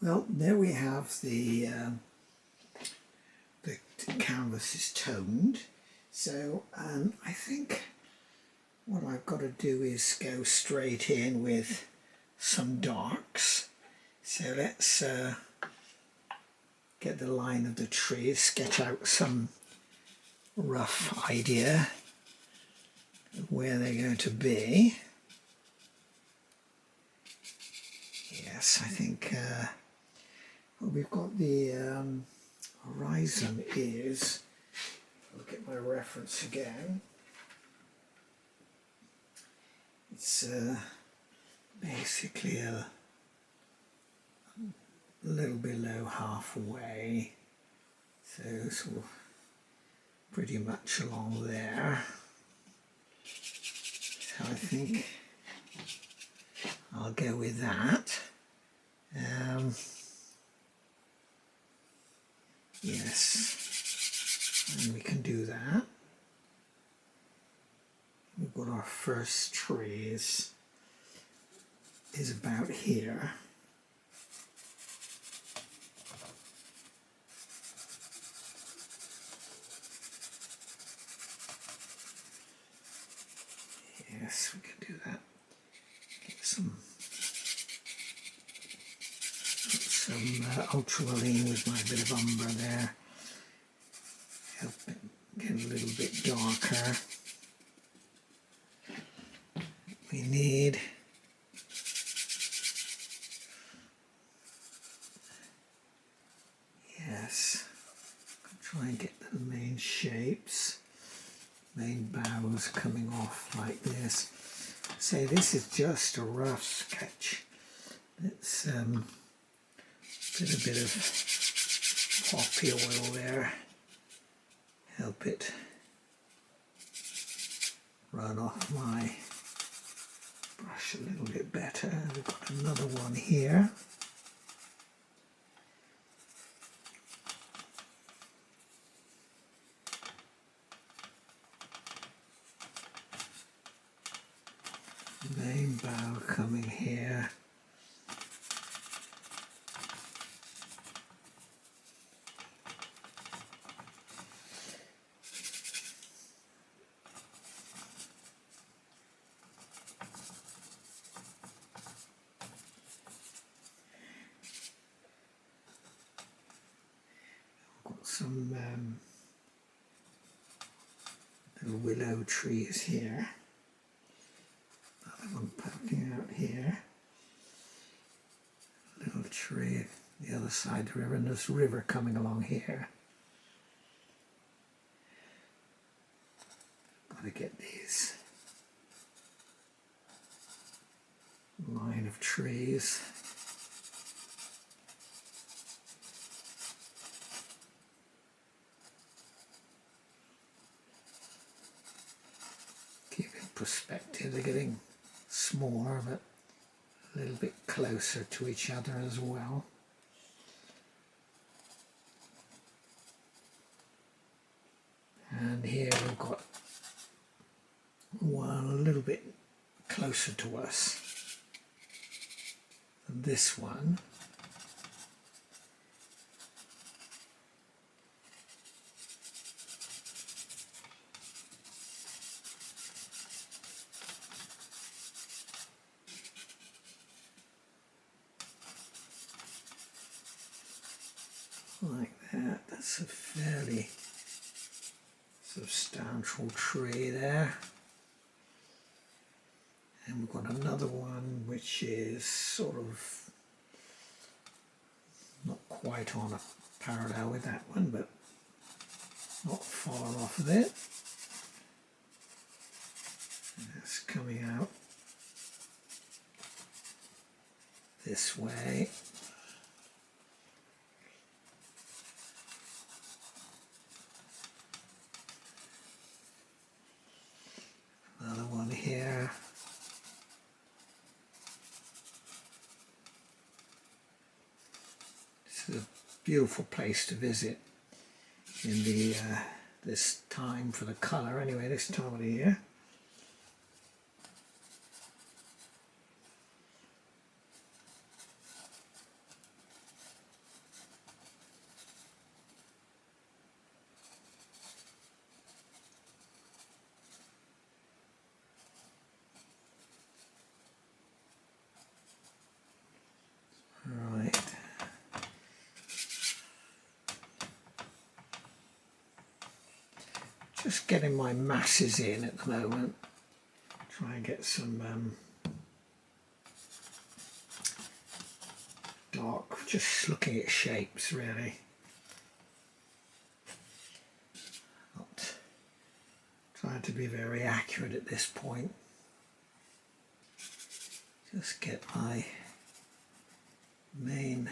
Well, there we have the canvas is toned. So I think what I've got to do is go straight in with some darks. So let's get the line of the trees, sketch out some rough idea of where they're going to be. Yes, I think well, we've got the horizon is, look at my reference again, it's basically a little below halfway, so sort of pretty much along there. So I think I'll go with that. Yes, and we can do that. We've got our first trees is about here. Yes, we can do that. Get some ultramarine with my bit of umber there. Help it get a little bit darker. We need try and get the main shapes, main boughs coming off like this. Say this is just a rough sketch. Let's put a bit of poppy oil there, help it run off my brush a little bit better. We've got another one here. Main bough coming here. Got some little willow trees here. Another one poking out here. Little tree the other side of the river, and this river coming along here. Got to get these line of trees. Keep in perspective, they're getting smaller but a little bit closer to each other as well. And here we've got one a little bit closer to us than this one. Like that. That's a fairly substantial tree there. And we've got another one which is sort of not quite on a parallel with that one, but not far off of it. And it's coming out this way. Another one here. This is a beautiful place to visit in the this time for the colour. Anyway, this time of the year. Just getting my masses in at the moment. Try and get some dark, just looking at shapes really. Not trying to be very accurate at this point. Just get my main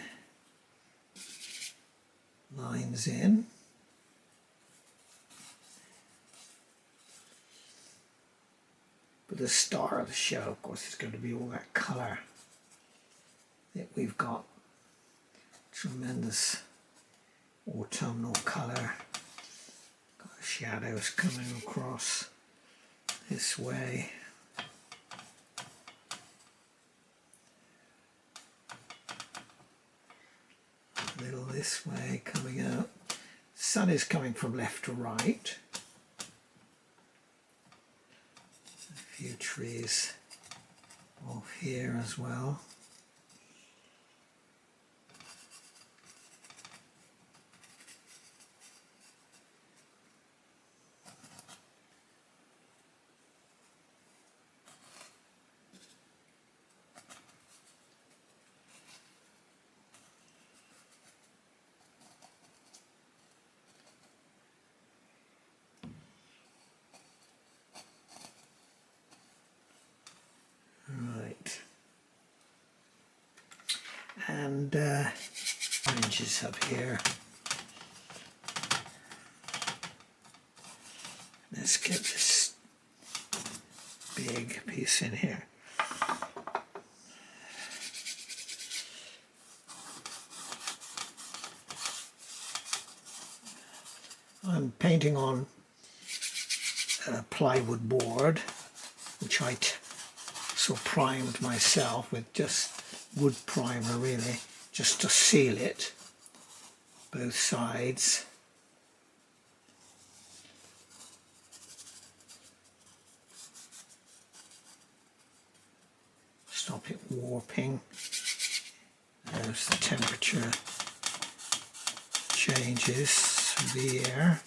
lines in. But the star of the show, of course, is going to be all that colour that we've got. Tremendous autumnal colour. Got shadows coming across this way. A little this way coming out. The sun is coming from left to right. A few trees off here as well. And oranges up here. Let's get this big piece in here. I'm painting on a plywood board, which I sort of primed myself with just wood primer really, just to seal it, both sides. Stop it warping. There's the temperature changes of the air.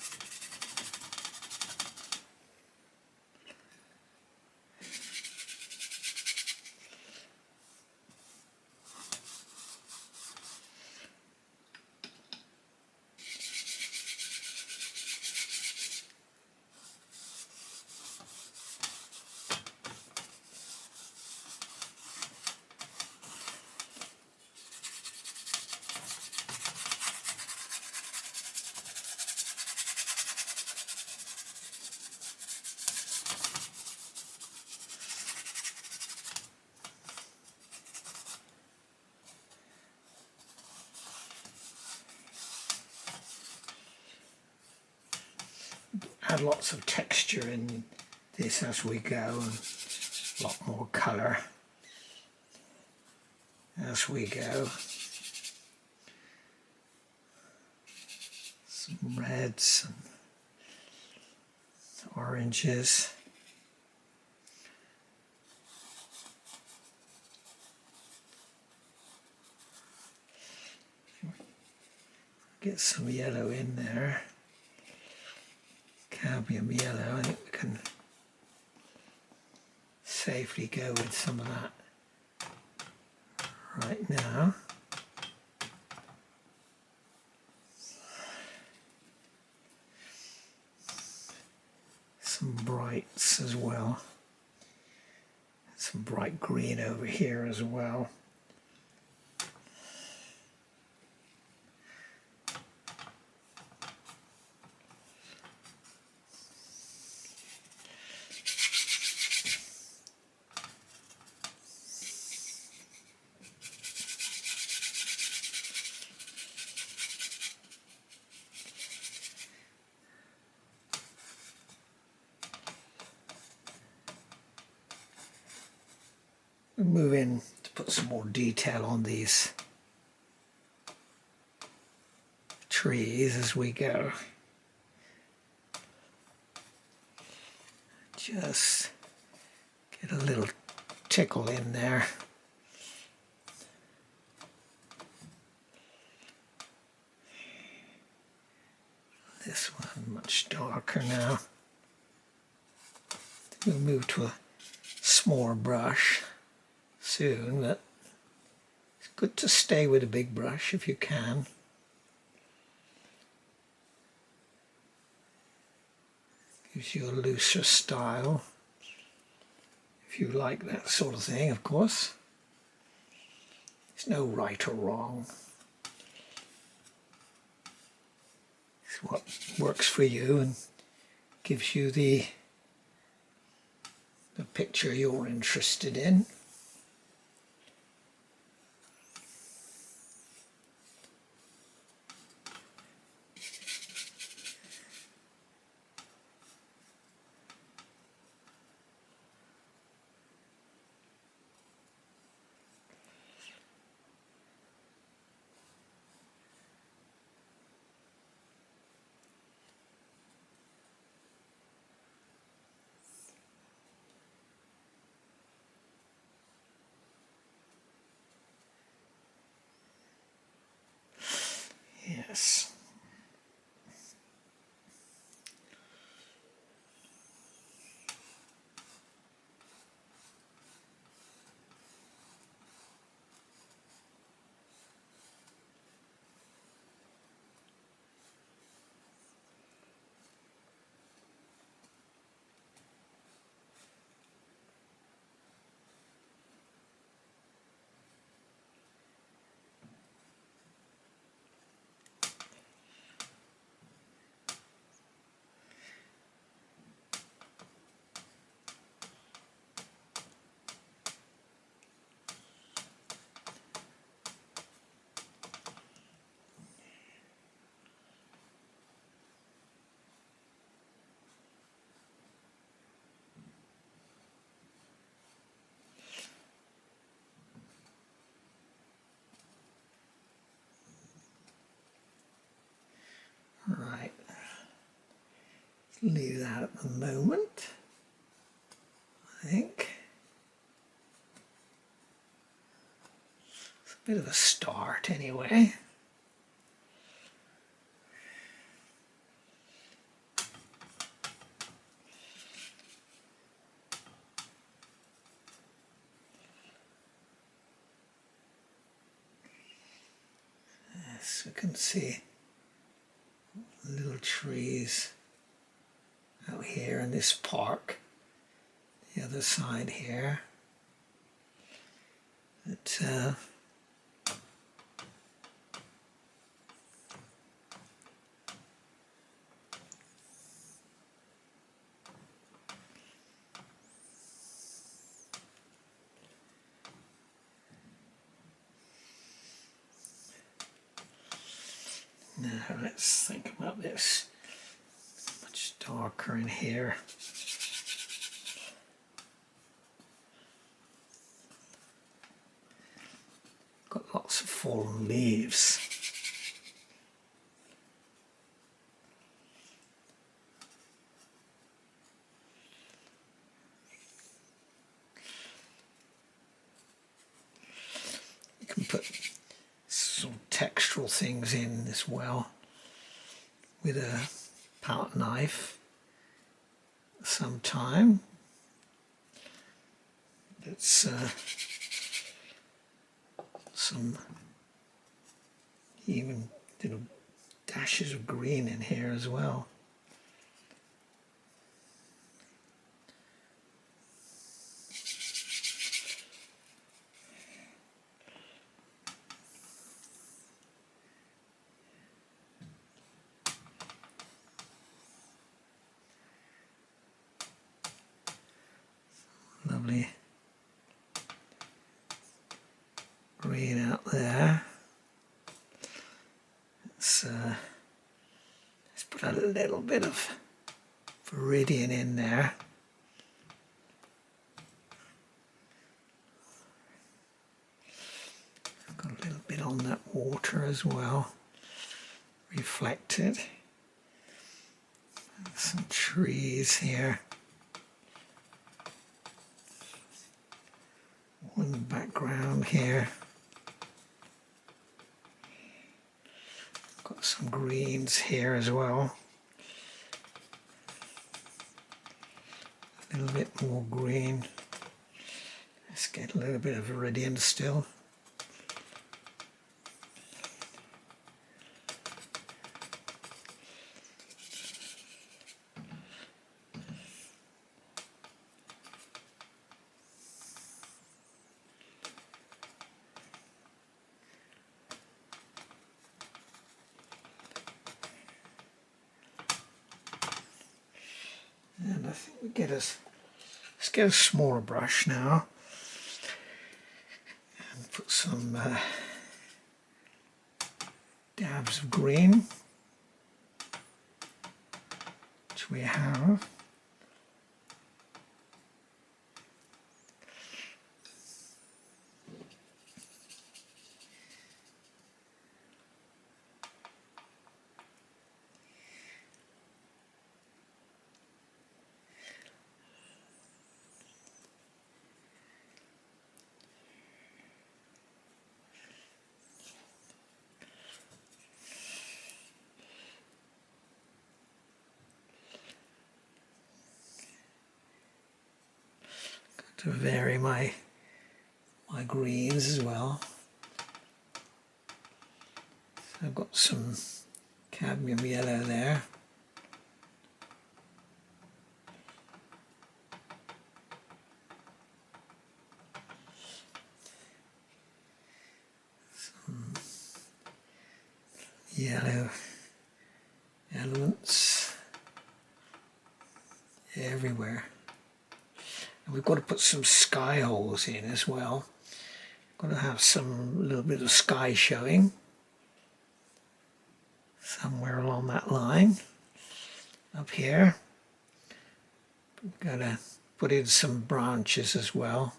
Add lots of texture in this as we go, and a lot more colour as we go. Some reds and oranges. Get some yellow in there. Cadmium yellow, I think we can safely go with some of that right now. Some brights as well. Some bright green over here as well. We'll move in to put some more detail on these trees as we go. Just get a little tickle in there. This one much darker now. We'll move to a smaller brush soon, but it's good to stay with a big brush if you can. Gives you a looser style, if you like that sort of thing, of course. There's no right or wrong. It's what works for you and gives you the picture you're interested in. Yes. Right, leave that at the moment, I think. It's a bit of a start anyway. Yes, we can see little trees out here in this park, the other side here. But now let's think about this. Much darker in here. Got lots of fallen leaves. You can put some textural things in as well with a palette knife sometime. It's some even little dashes of green in here as well. Lovely green out there. Let's put a little bit of viridian in there. Got a little bit on that water as well, reflected. Some trees here. One background here. Got some greens here as well. A A little bit more green. Let's get a little bit of iridium still. And I think we get let's get a smaller brush now and put some dabs of green, which we have. To vary my greens as well. So I've got some cadmium yellow there. Some yellow elements everywhere. And we've got to put some sky holes in as well. Got to have some little bit of sky showing somewhere along that line. Up here, we've got to put in some branches as well.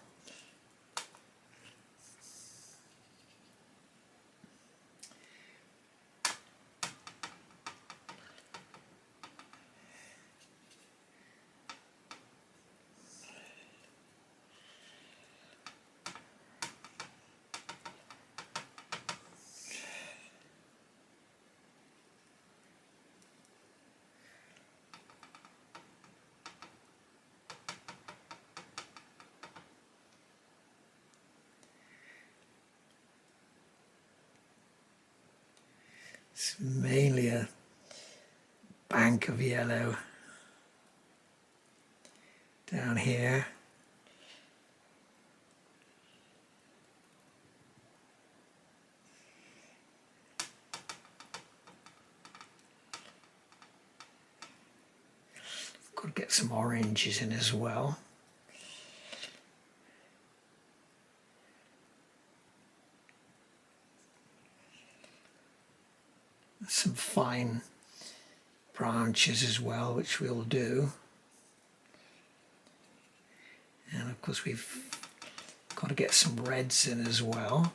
It's mainly a bank of yellow down here. Got to get some oranges in as well. Some fine branches as well, which we'll do. And of course we've got to get some reds in as well.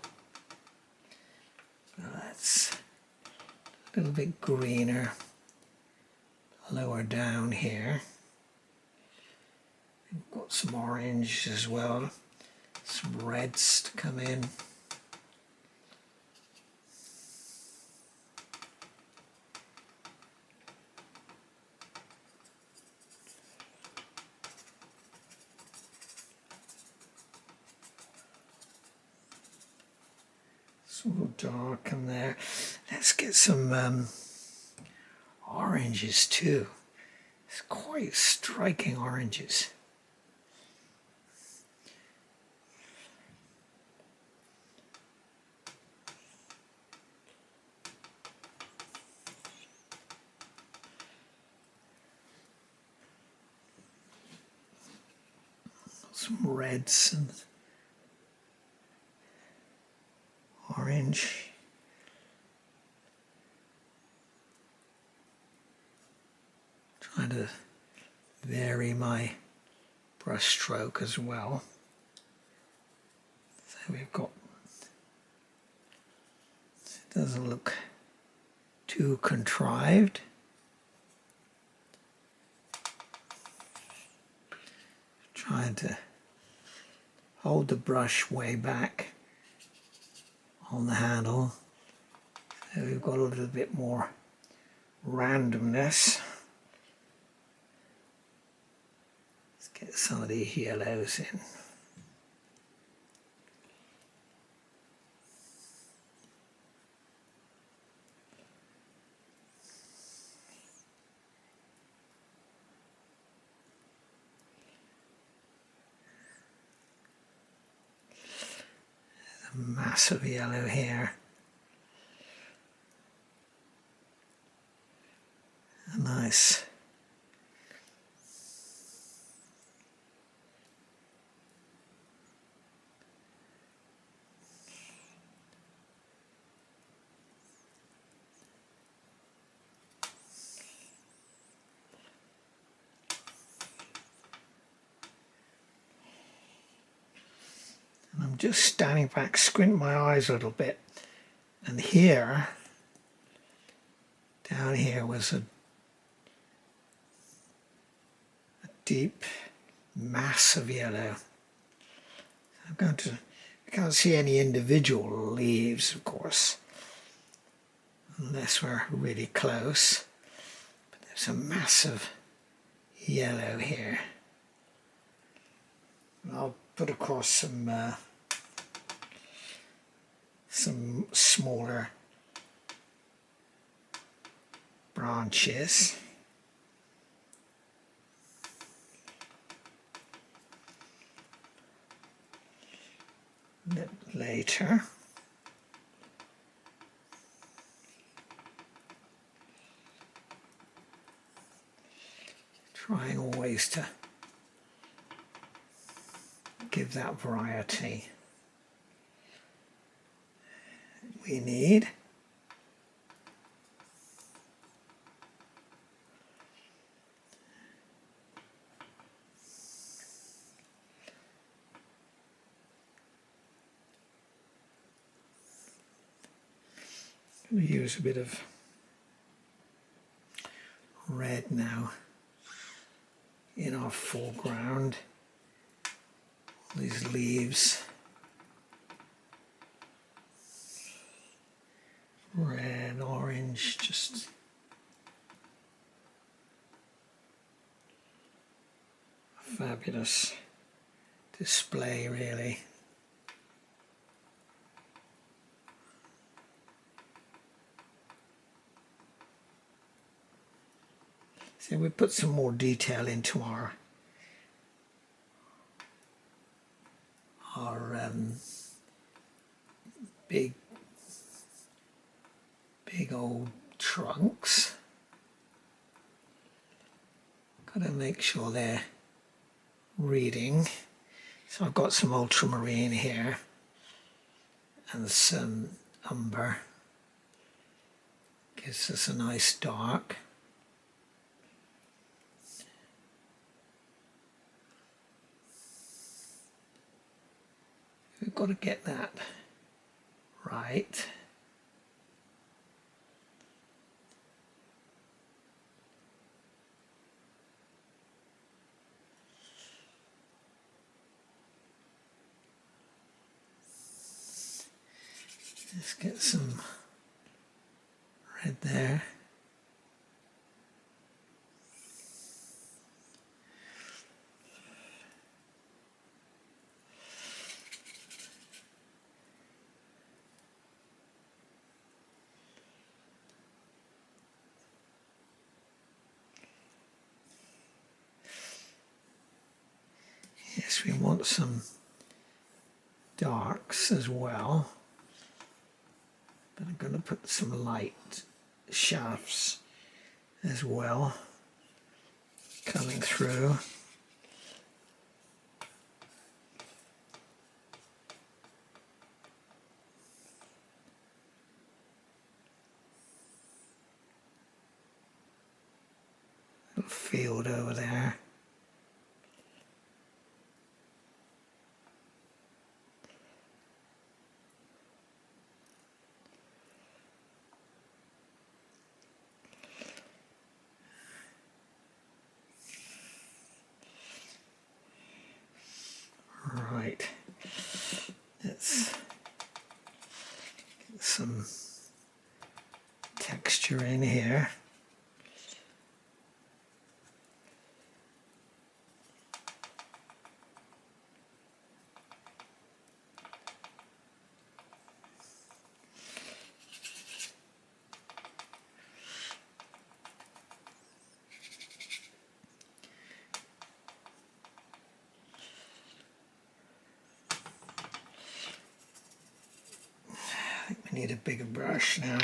That's a little bit greener lower down here. We've got some orange as well, some reds to come in. It's a little dark in there. Let's get some oranges too. It's quite striking oranges. Some reds and orange. Trying to vary my brush stroke as well. So we've got, it doesn't look too contrived. Trying to hold the brush way back on the handle, so we've got a little bit more randomness. Let's Get some of these yellows in. There's a massive yellow here. A nice I'm just standing back, squint my eyes a little bit, and here, down here was a deep mass of yellow. I'm going to, I can't see any individual leaves, of course, unless we're really close, but there's a massive yellow here. I'll put across some smaller branches. A bit later. Trying always to give that variety we need. I'm going to use a bit of red now in our foreground. These leaves, red, orange, just a fabulous display, really. So we put some more detail into our big old trunks. Got to make sure they're reading. So I've got some ultramarine here and some umber. Gives us a nice dark. We've got to get that right. Let's get some red there. Yes, we want some darks as well, but I'm going to put some light shafts as well coming through. Little field over there. Right, let's get some texture in here. I need a bigger brush now.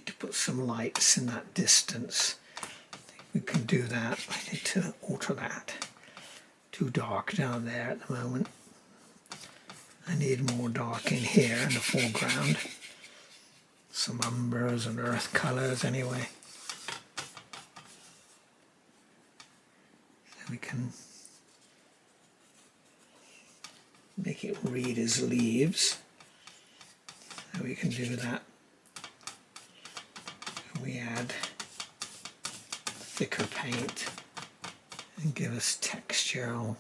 To put some lights in that distance. I think we can do that. I need to alter that. Too dark down there at the moment. I need more dark in here in the foreground. Some umbras and earth colours anyway. So we can make it read as leaves. So we can do that. We add thicker paint and give us texture. And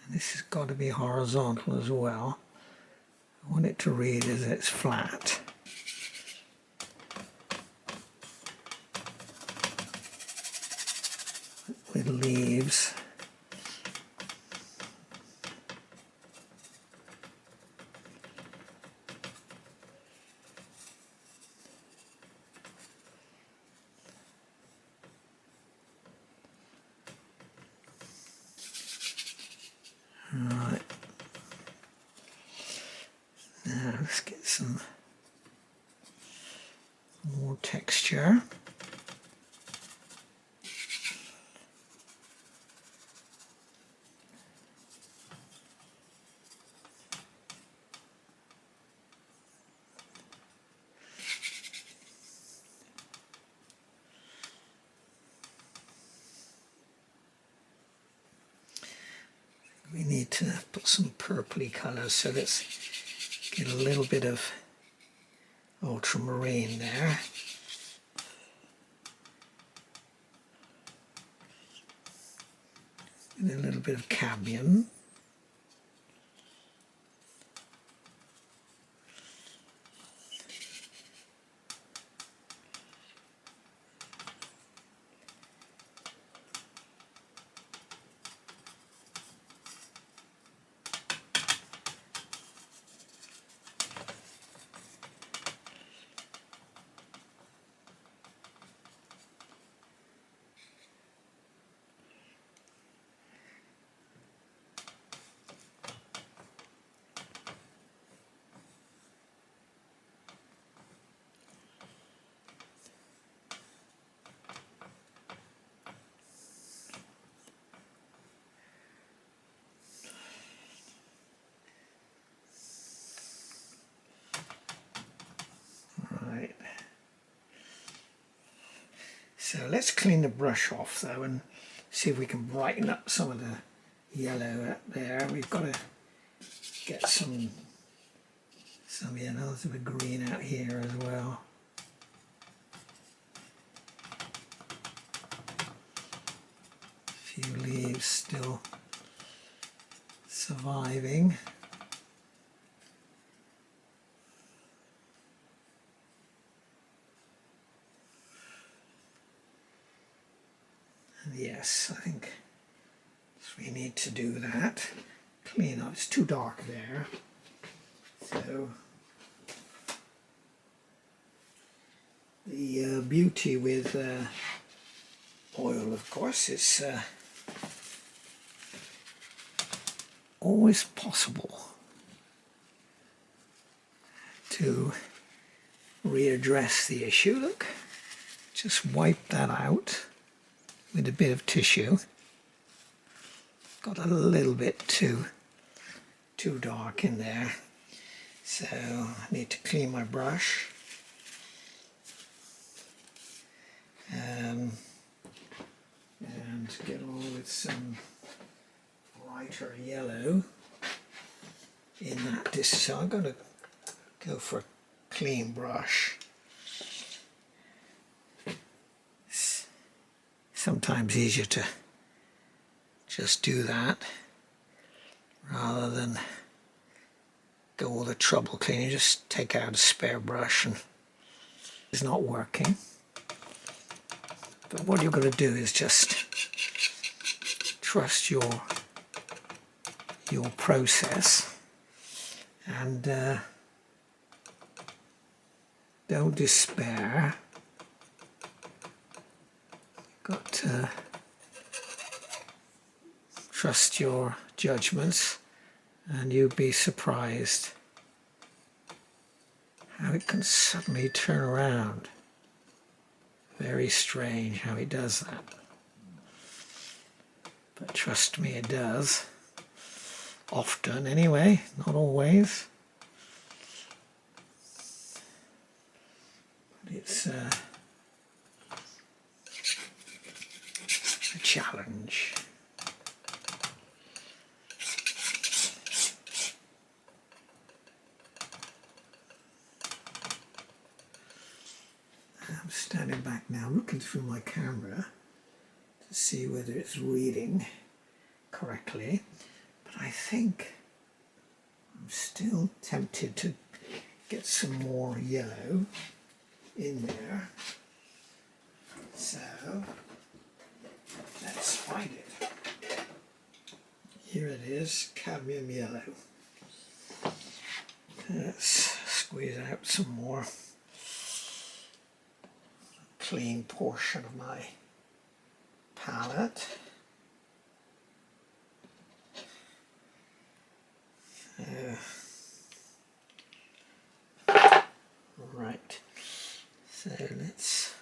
this has got to be horizontal as well. I want it to read as it's flat. With leaves. Right, now let's get some more texture. We need to put some purpley colours, so let's get a little bit of ultramarine there. And a little bit of cadmium. Right. So let's clean the brush off though and see if we can brighten up some of the yellow up there. We've got to get some yellows of a green out here as well. A few leaves still surviving. And yes, I think we need to do that. Clean up, it's too dark there. So the beauty with oil, of course, is always possible to readdress the issue. Look, just wipe that out with a bit of tissue. Got a little bit too dark in there, so I need to clean my brush. And get on with some brighter yellow in that distance. So I'm going to go for a clean brush. It's sometimes easier to just do that rather than go all the trouble cleaning. Just take out a spare brush and it's not working. But what you're going to do is just trust your process and don't despair. Got to trust your judgments, and you'll be surprised how it can suddenly turn around. Very strange how it does that. But trust me, it does. Often anyway, not always. But it's a challenge. I'm standing back now, I'm looking through my camera to see whether it's reading correctly, but I think I'm still tempted to get some more yellow in there. So let's find it. Here it is, cadmium yellow. Let's squeeze out some more. Clean portion of my palette. Right, so let's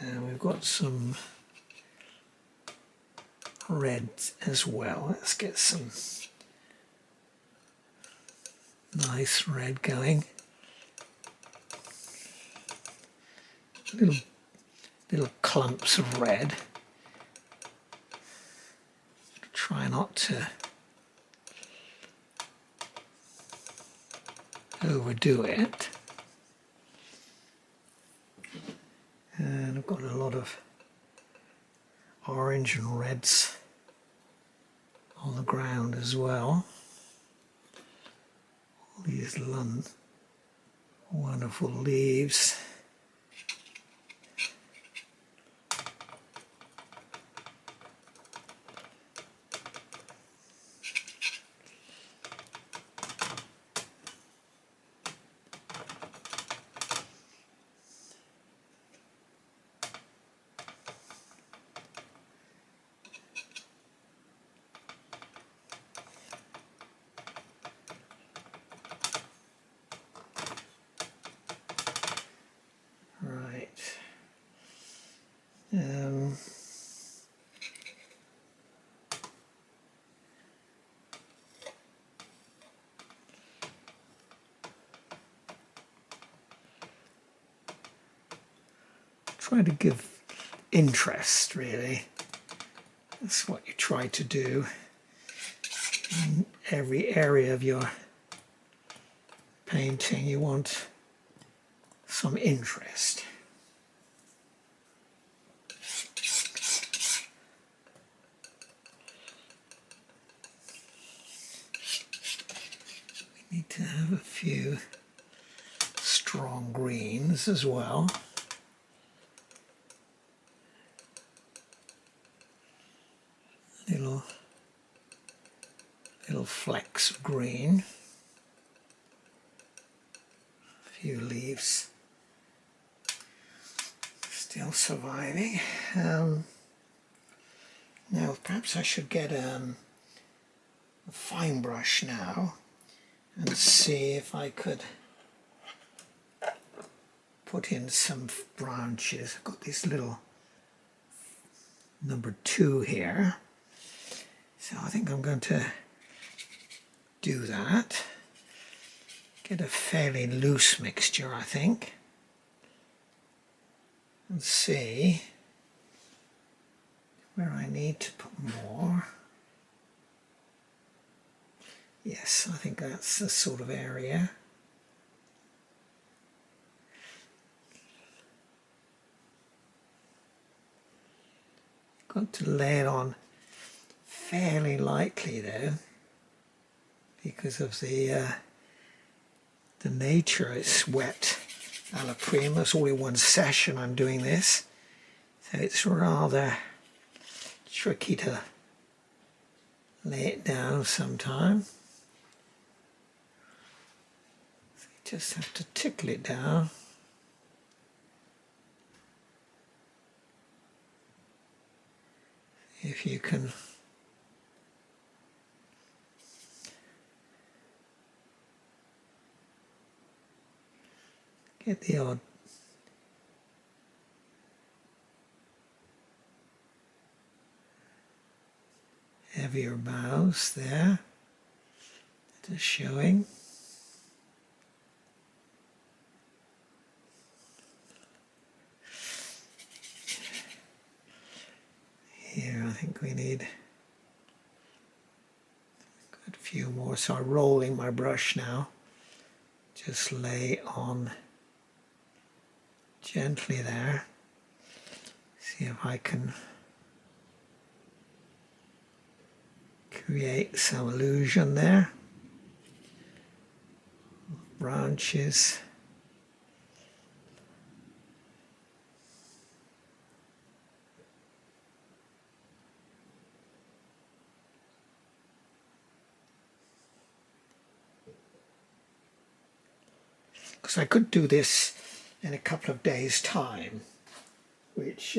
and we've got some red as well. Let's get some nice red going. Little clumps of red. Try not to overdo it. And I've got a lot of orange and reds on the ground as well. All these wonderful leaves. Try to give interest, really. That's what you try to do in every area of your painting. You want some interest. We need to have a few strong greens as well. Little flecks of green, a few leaves. Just Still surviving. Now perhaps I should get a fine brush now and see if I could put in some branches. I've got this little number 2 here, so I think I'm going to do that. Get a fairly loose mixture, I think, and see where I need to put more. Yes, I think that's the sort of area. Got to lay it on fairly lightly though, because of the nature. It's wet alla prima. It's all in one session I'm doing this, so it's rather tricky to lay it down sometime. So you just have to tickle it down. If you can get the odd heavier boughs there that are showing. Here I think we need a few more, so I'm rolling my brush now. Just lay on gently there. See if I can create some illusion there. Branches. Because I could do this in a couple of days' time, which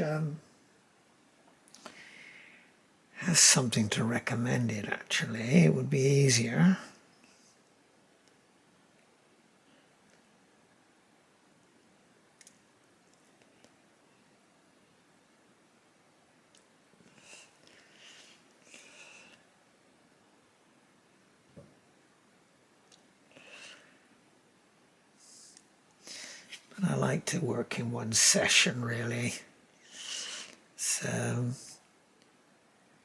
has something to recommend it actually. It would be easier. But I like to work in one session really. So,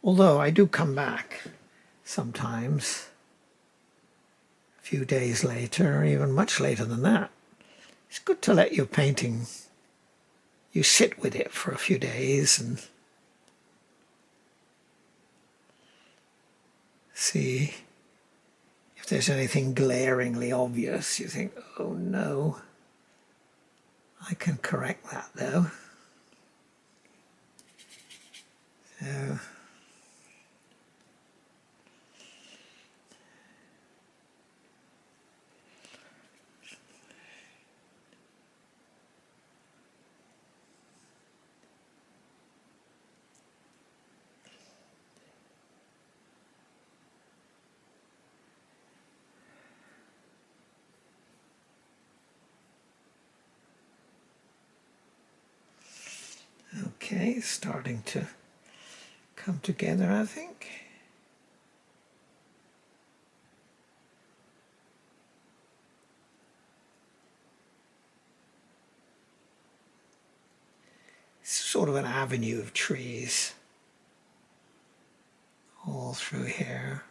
although I do come back sometimes a few days later, or even much later than that. It's good to let your painting, you sit with it for a few days and see if there's anything glaringly obvious. You think, oh no, I can correct that though. So, okay, starting to come together, I think. It's sort of an avenue of trees all through here.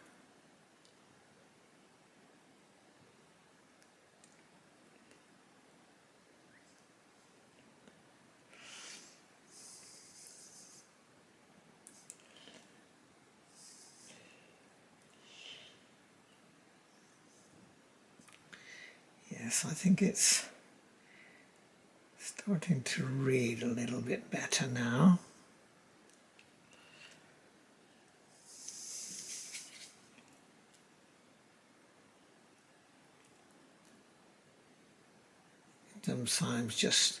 Yes, I think it's starting to read a little bit better now. Sometimes just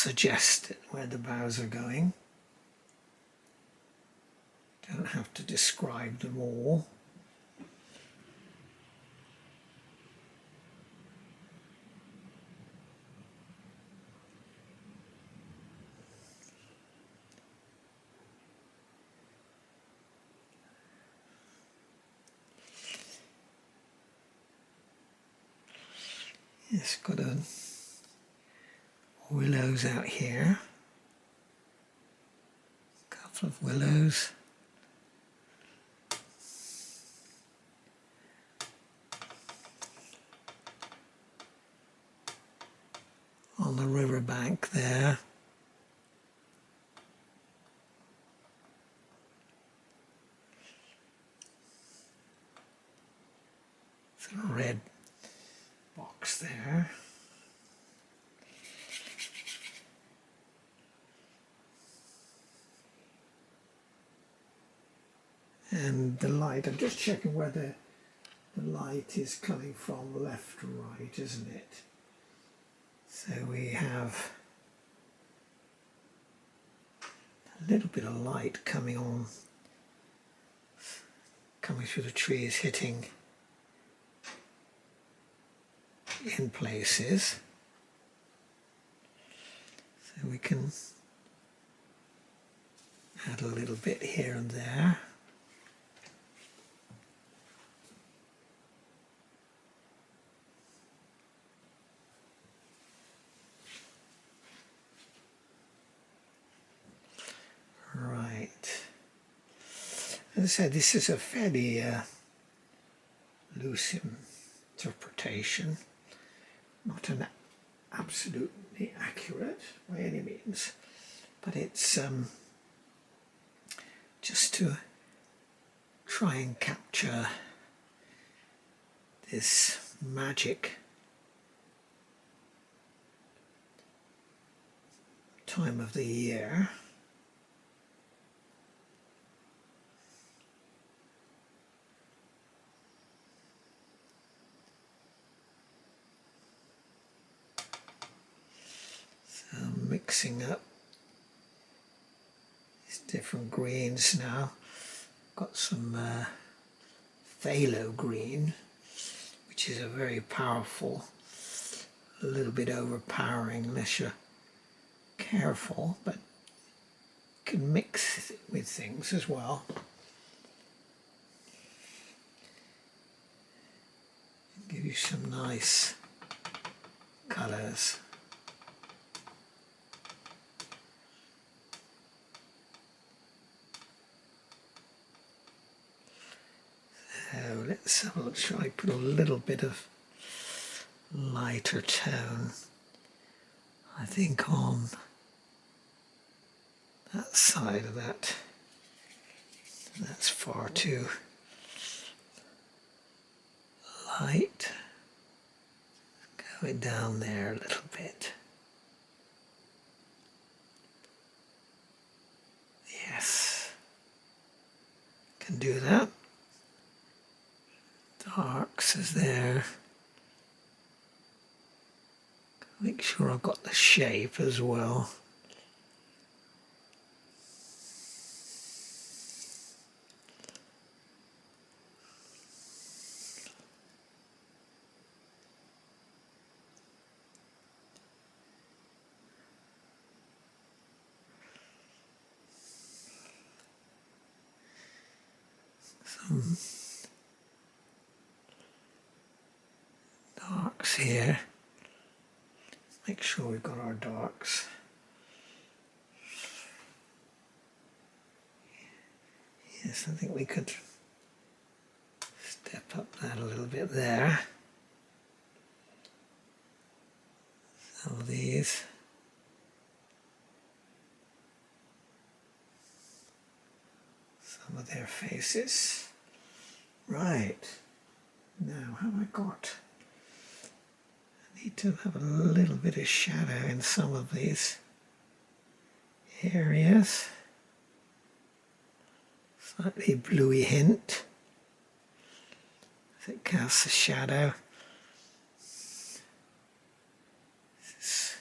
suggest where the boughs are going. Don't have to describe them all. It's got a willows out here. A couple of willows. On the riverbank there. It's a red box there. And the light, I'm just checking whether the light is coming from left or right, isn't it? So we have a little bit of light coming on, coming through the trees, hitting in places. So we can add a little bit here and there. Right. As I said, this is a fairly loose interpretation, not an absolutely accurate by any means, but it's just to try and capture this magic time of the year. So I'm mixing up these different greens now. Got some phthalo green, which is a very powerful, a little bit overpowering unless you're careful, but can mix with things as well. Give you some nice colours. So let's have a look. Shall I put a little bit of lighter tone, I think, on that side of that. That's far too light. Going down there a little bit. Yes, can do that. Darks is there. Make sure I've got the shape as well. Some darks here. Make sure we've got our darks. Yes, I think we could step up that a little bit there. Some of these. Some of their faces. Right. Now, have I got? I need to have a little bit of shadow in some of these areas. Slightly bluey hint as it casts a shadow. This is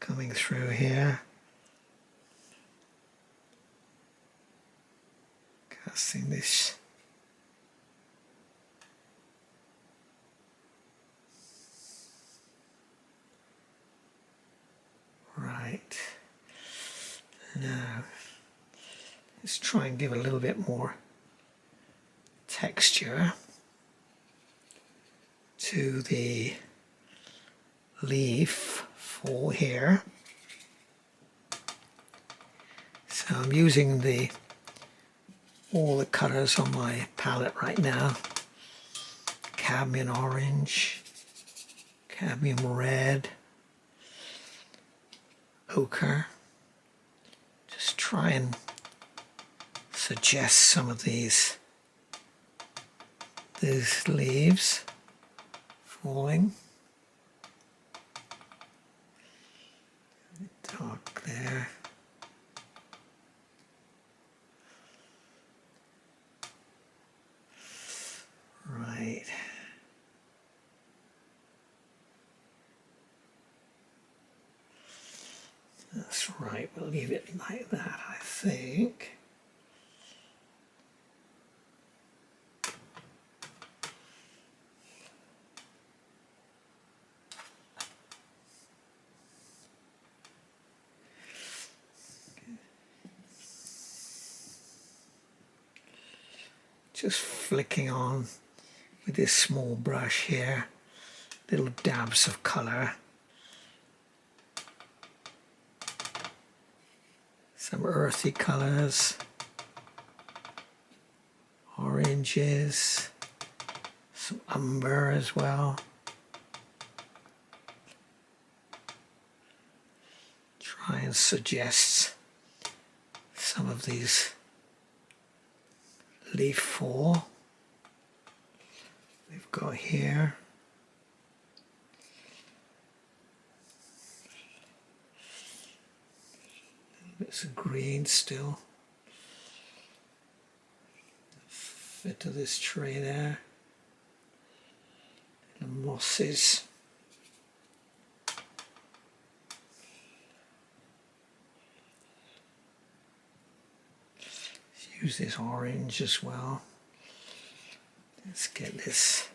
coming through here. Casting this. Right. Now, let's try and give a little bit more texture to the leaf fall here. So I'm using all the colours on my palette right now. Cadmium orange, cadmium red, ochre. Just try and suggest some of these leaves falling. Dark there. Right. That's right, we'll leave it like that, I think. Just flicking on with this small brush here, little dabs of colour. Some earthy colours, oranges, some umber as well. Try and suggest some of these leaf fall we've got here. Bits of green still. Fit of this tree there. The mosses. Let's use this orange as well. Let's get this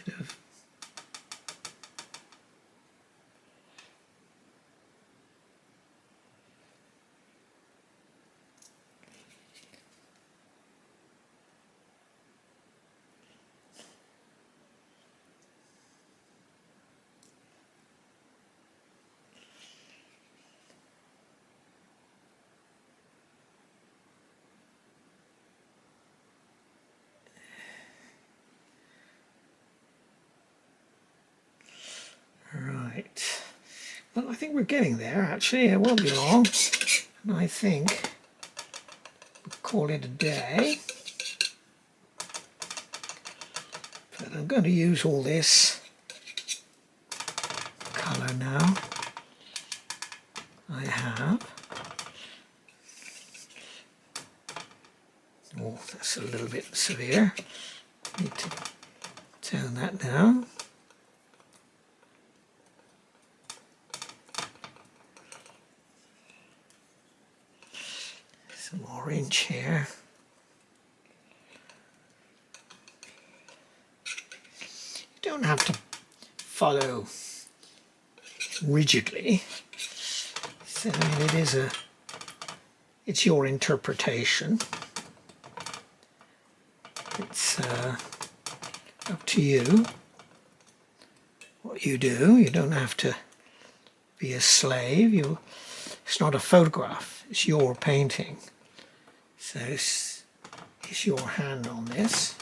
bit of right. Well, I think we're getting there actually. It won't be long. And I think we'll call it a day. But I'm going to use all this colour now. I have. Oh, that's a little bit severe. Need to tone that down. Some orange here. You don't have to follow rigidly. So, I mean, it's your interpretation. It's up to you what you do. You don't have to be a slave. It's not a photograph. It's your painting. So it's your hand on this.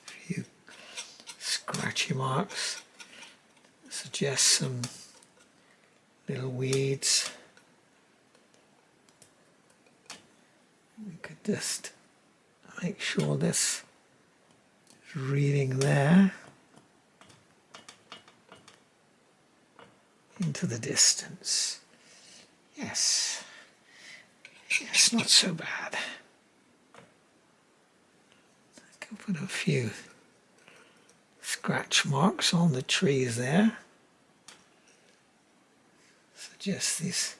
A few scratchy marks. Suggest some little weeds. We could just make sure this is reading there. into the distance. Yes, yes, not so bad. I can put a few scratch marks on the trees there. So just these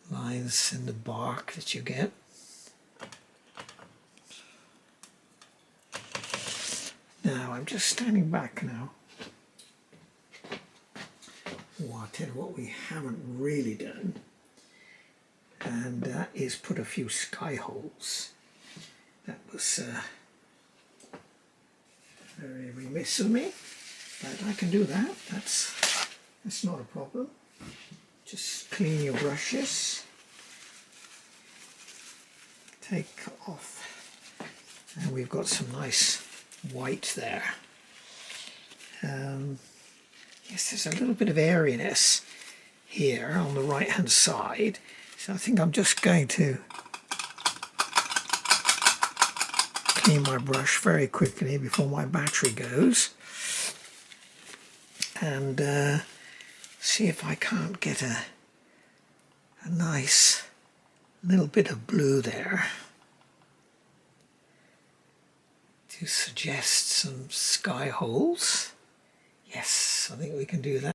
lines in the bark that you get. Now I'm just standing back now. Oh, I'll tell you what we haven't really done, and that is put a few sky holes. That was very remiss of me, but I can do that. That's not a problem. Just clean your brushes, take off, and we've got some nice white there. Yes, there's a little bit of airiness here on the right hand side, so I think I'm just going to clean my brush very quickly before my battery goes, and see if I can't get a nice little bit of blue there to suggest some sky holes. Yes, I think we can do that.